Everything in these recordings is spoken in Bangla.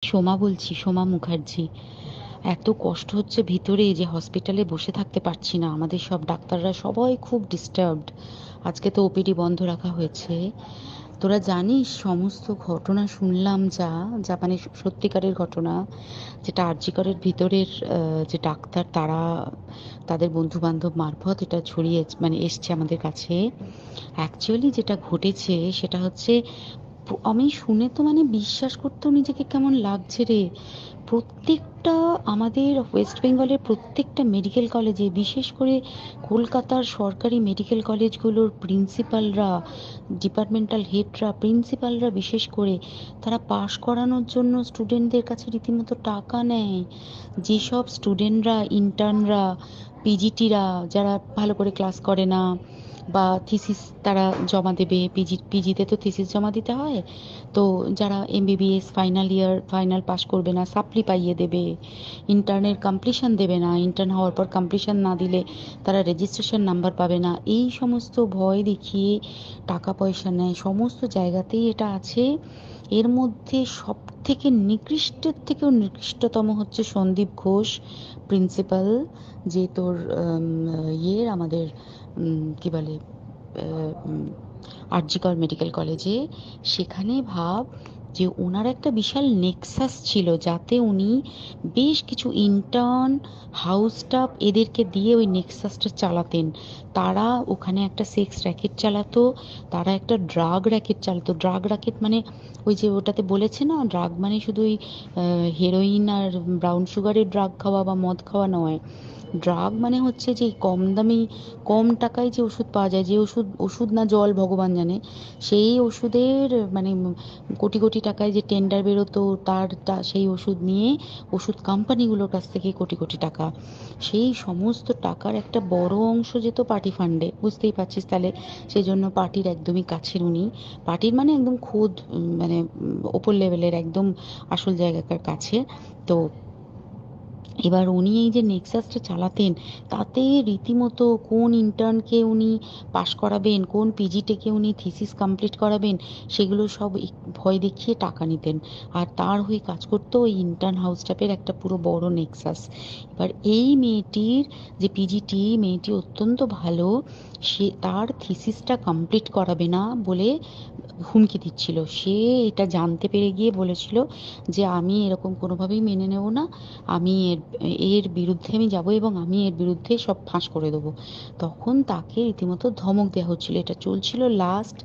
সোমা বলছি, সোমা মুখার্জি। এত কষ্ট হচ্ছে ভিতরে যে হসপিটালে বসে থাকতে পারছি না, আমাদের সব ডাক্তাররা সবাই খুব ডিস্টার্বড। আজকে তো ওপিডি বন্ধ রাখা হয়েছে। তোরা জানিস সমস্ত ঘটনা শুনলাম, যা যা মানে সত্যিকারের ঘটনা, যেটা আরজি করের ভিতরের যে ডাক্তার তারা তাদের বন্ধু বান্ধব মারফত এটা ছড়িয়ে মানে এসছে আমাদের কাছে। অ্যাকচুয়ালি যেটা ঘটেছে সেটা হচ্ছে, আমি শুনে তো মানে বিশ্বাস করতেও নিজেকে কেমন লাগছে রে। প্রত্যেকটা আমাদের ওয়েস্ট বেঙ্গলের প্রত্যেকটা মেডিকেল কলেজে, বিশেষ করে কলকাতার সরকারি মেডিকেল কলেজগুলোর প্রিন্সিপালরা, ডিপার্টমেন্টাল হেডরা, প্রিন্সিপালরা বিশেষ করে, তারা পাশ করানোর জন্য স্টুডেন্টদের কাছে রীতিমতো টাকা নেয়। যেসব স্টুডেন্টরা, ইন্টার্নরা, পিজিটিরা যারা ভালো করে ক্লাস করে না বা থিসিস তারা জমা দেবে, পিজিতে তো থিসিস জমা দিতে হয়, তো যারা MBBS final year final pass করবে না সাপ্লি পাইয়ে দেবে, ইন্টার্নের কমপ্লিশন দেবে না, ইন্টার্ন হওয়ার পর কমপ্লিশন না দিলে তারা রেজিস্ট্রেশন নাম্বার পাবে না, এই সমস্ত ভয় দেখিয়ে টাকা পয়সা নেয়। সমস্ত জায়গাতেই এটা আছে। এর মধ্যে সব থেকে নিকৃষ্টের থেকেও নিকৃষ্টতম হচ্ছে সন্দীপ ঘোষ, প্রিন্সিপাল, যে তোর আমাদের কি বলে, আরজিকর মেডিকেল কলেজে। সেখানে ভাব যে ওনার একটা বিশাল নেক্সাস ছিল, যাতে উনি বেশ কিছু ইন্টার্ন, হাউস স্টাফ এদেরকে দিয়ে ওই নেক্সাসটা চালাতেন। তারা ওখানে একটা সেক্স র্যাকেট চালাতো, তারা একটা ড্রাগ র্যাকেট চালাতো। ড্রাগ র্যাকেট মানে ওই যে ওটাতে বলেছে না, ড্রাগ মানে শুধু ওই হেরোইন আর ব্রাউন সুগারের ড্রাগ খাওয়া বা মদ খাওয়া নয়। ড্রাগ মানে হচ্ছে যে কম দামি, কম টাকায় যে ওষুধ পাওয়া যায়, যে ওষুধ, ওষুধ না জল ভগবান জানে, সেই ওষুধের মানে কোটি কোটি টাকায় যে টেন্ডার বেরোতো, সেই ওষুধ নিয়ে ওষুধ কোম্পানিগুলোর কাছ থেকে কোটি কোটি টাকা, সেই সমস্ত টাকার একটা বড় অংশ যেত পার্টি ফান্ডে, বুঝতেই পারছিস তাহলে। সেই জন্য পার্টির একদমই কাছের উনি, পার্টির মানে একদম খোদ মানে ওপর লেভেলের একদম আসল জায়গাকার কাছে। তো এবার উনি এই যে নেক্সাসটা চালাতেন, তাতে রীতিমতো কোন ইন্টার্নকে উনি পাশ করাবেন, কোন পিজিটিকে উনি থিসিস কমপ্লিট করাবেন, সেগুলো সব ভয় দেখিয়ে টাকা নিতেন। আর তার হয়ে কাজ করতো ওই ইন্টার্ন হাউস স্টাফের একটা পুরো বড় নেক্সাস। এবার এই মেয়েটির, যে পিজিটি মেয়েটি অত্যন্ত ভালো, সে তার থিসিসটা কমপ্লিট করাবে না বলে হুমকি দিচ্ছিল। সে এটা জানতে পেরে গিয়ে বলেছিল যে আমি এরকম কোনোভাবেই মেনে নেব না, আমি এর এর বিরুদ্ধে আমি যাব এবং আমি এর বিরুদ্ধে সব ফাঁস করে দেবো। তখন তাকে রীতিমতো ধমক দেওয়া হচ্ছিল। এটা চলছিল লাস্ট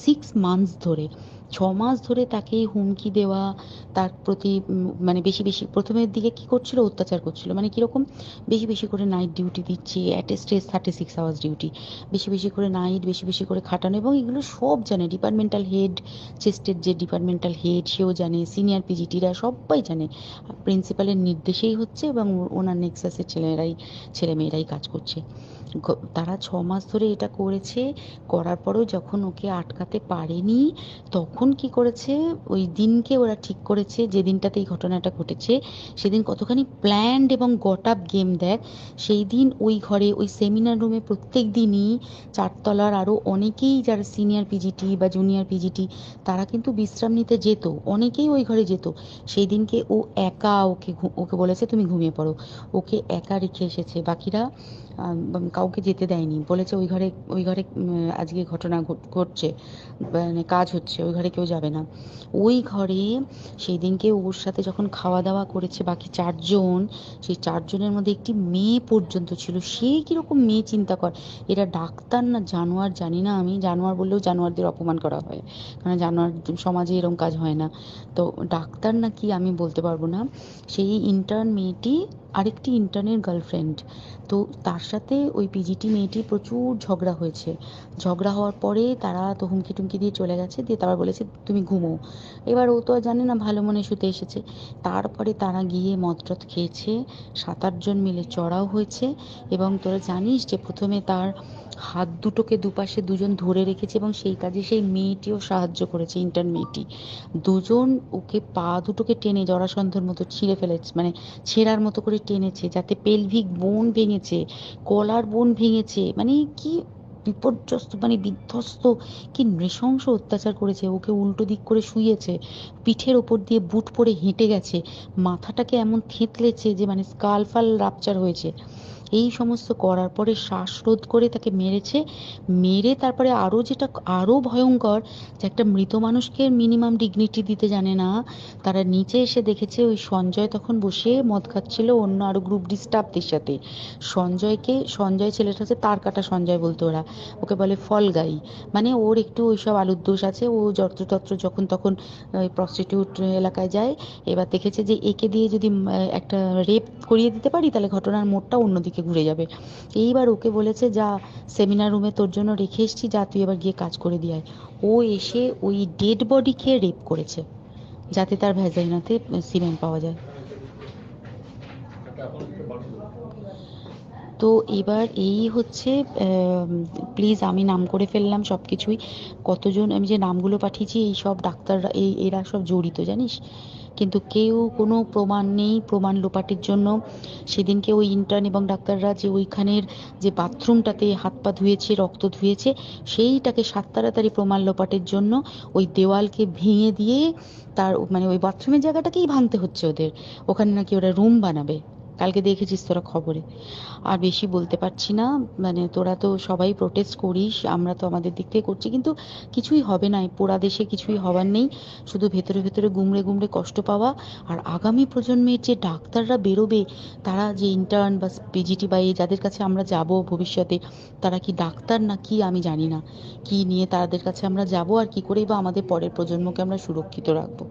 6 মান্থস ধরে। 6 মাস ধরে তাকে হুমকি দেওয়া, তার প্রতি মানে বেশি বেশি প্রথমের দিকে কি করছিল, অত্যাচার করছিল, মানে কিরকম, বেশি বেশি করে নাইট ডিউটি দিচ্ছে, at a stress 36 hours duty, বেশি বেশি করে নাইট, বেশি বেশি করে খাটানো, এবং এগুলো সব জানে ডিপার্টমেন্টাল হেড, চেস্টের যে ডিপার্টমেন্টাল হেড সেও জানে, সিনিয়র পিজিটিরা সবাই জানে। প্রিন্সিপালের নির্দেশেই হচ্ছে এবং ওনার নেক্সাসের ছেলেমেয়েরাই কাজ করছে। তারা 6 মাস ধরে এটা করেছে। করার পরেও যখন ওকে আটকাতে পারেনি, তখন কি করেছে, ওই দিনকে ওরা ঠিক করেছে, যে দিনটাতে এই ঘটনাটা ঘটেছে, সেদিন কতখানি প্ল্যান্ড এবং গট আপ গেম দেখ। সেই দিন ওই ঘরে, ওই সেমিনার রুমে প্রত্যেক দিনই চারতলার আরো অনেকেই যারা সিনিয়র পিজিটি বা জুনিয়র পিজিটি, তারা কিন্তু বিশ্রাম নিতে যেত, অনেকেই ওই ঘরে যেত। সেই দিনকে ও একা, ওকে বলেছে তুমি ঘুমিয়ে পড়ো, ওকে একা রেখে এসেছে। বাকিরা কাউকে যেতে দেয়নি, বলেছে ওই ঘরে আজকে ঘটনা ঘটছে, মানে কাজ হচ্ছে, ওই ঘরে কেউ যাবে না। ওই ঘরে সেই দিনকে ওর সাথে যখন খাওয়া দাওয়া করেছে বাকি 4 জন, সেই 4 জনের মধ্যে একটি মেয়ে পর্যন্ত ছিল। সে কিরকম মেয়ে চিন্তা কর, এরা ডাক্তার না জানোয়ার জানি না, আমি জানোয়ার বললেও জানোয়ারদের অপমান করা হয়, কারণ জানোয়ার সমাজে এরকম কাজ হয় না। তো ডাক্তার না কি আমি বলতে পারবো না। সেই ইন্টার্ন মেয়েটি আরেকটি ইন্টার্নের গার্লফ্রেন্ড। তো তার সাথে ওই পিজিটি মেয়েটি প্রচুর ঝগড়া হয়েছে। ঝগড়া হওয়ার পরে তারা তো হুমকি টুমকি দিয়ে চলে গেছে, দিয়ে তারপর বলেছে তুমি ঘুমো। এবার ও তো আর জানে না, ভালো মনে শুতে এসেছে। তারপরে তারা গিয়ে মদ টদ খেয়েছে, 7-8 জন মিলে চড়াও হয়েছে। এবং তোরা জানিস যে প্রথমে তার হাত দুটোকে দুপাশে 2 জন ধরে রেখেছে, এবং সেই কাজে সেই মেয়েটিও সাহায্য করেছে, ইন্টার্ন মেয়েটি। 2 জন ওকে পা দুটোকে টেনে জরাসন্ধের মতো ছিঁড়ে ফেলেছে, মানে ছেঁড়ার মতো করে টেনেছে, যাতে পেলভিক বোন ভেঙেছে, গলার বোন ভেঙেছে, মানে কি বিপর্যস্ত মানে বিধ্বস্ত, কি নৃশংস অত্যাচার করেছে। ওকে উল্টো দিক করে শুইয়েছে, পিঠের ওপর দিয়ে বুট পরে হেঁটে গেছে, মাথাটাকে এমন থেঁতলেছে যে মানে স্কাল ফাল রাপচার হয়েছে। এই সমস্ত করার পরে শ্বাসরোধ করে তাকে মেরেছে। মেরে তারপরে আরো যেটা আরো ভয়ঙ্কর, যে একটা মৃত মানুষকে মিনিমাম ডিগনিটি দিতে জানে না, তারা নিচে এসে দেখেছে ওই সঞ্জয় তখন বসে মদ খাচ্ছিল অন্য আরো গ্রুপ ডি স্টাফদের সাথে। সঞ্জয় ছেলেটা হচ্ছে তার কাটা সঞ্জয় বলতো ওরা, ওকে বলে ফল গাই। মানে ওর একটু ওইসব আলুর দোষ আছে, ও যত্রতত্র যখন তখন প্রস্টিটিউট এলাকায় যায়। এবার দেখেছে যে একে দিয়ে যদি একটা রেপ করিয়ে দিতে পারি তাহলে ঘটনার মোড়টা অন্যদিকে ঘুরে যাবে। এইবার ওকে বলেছে, যা সেমিনার রুমে তোর জন্য রেখে এসেছি, যা তুই এবার গিয়ে কাজ করে দিয়ে আয়। ও এসে ওই ডেড বডি খেয়ে রেপ করেছে, যাতে তার ভ্যাজাইনাতে সিমেন্ট পাওয়া যায়। তো এবার এই হচ্ছে, প্লিজ আমি নাম করে ফেললাম সব কিছুই। কতজন আমি যে নামগুলো পাঠিয়েছি এই সব ডাক্তাররা, এরা সব জড়িত জানিস। কিন্তু কেউ কোনো প্রমাণ নেই, প্রমাণ লোপাটের জন্য সেদিনকে ওই ইন্টার্ন এবং ডাক্তাররা যে ওইখানের যে বাথরুমটাতে হাত পা ধুয়েছে, রক্ত ধুয়েছে, সেইটাকে সাত তাড়াতাড়ি প্রমাণ লোপাটের জন্য ওই দেওয়ালকে ভেঙে দিয়ে তার মানে ওই বাথরুমের জায়গাটাকেই ভাঙতে হচ্ছে ওদের। ওখানে নাকি ওরা রুম বানাবে, কালকে দেখেছিস তোরা খবরে। আর বেশি বলতে পারছি না, মানে তোরা তো সবাই প্রোটেস্ট করিস, আমরা তো আমাদের দিক থেকে করছি, কিন্তু কিছুই হবে না, এই পোড়া দেশে কিছুই হবার নেই, শুধু ভেতরে ভেতরে গুমড়ে গুমড়ে কষ্ট পাওয়া। আর আগামী প্রজন্মের যে ডাক্তাররা বেরোবে, তারা যে ইন্টার্ন বা পিজিটি বা এই যাদের কাছে আমরা যাব ভবিষ্যতে, তারা কি ডাক্তার না কি আমি জানি না, কি নিয়ে তাদের কাছে আমরা যাব আর কি করেই বা আমাদের পরের প্রজন্মকে আমরা সুরক্ষিত রাখবো।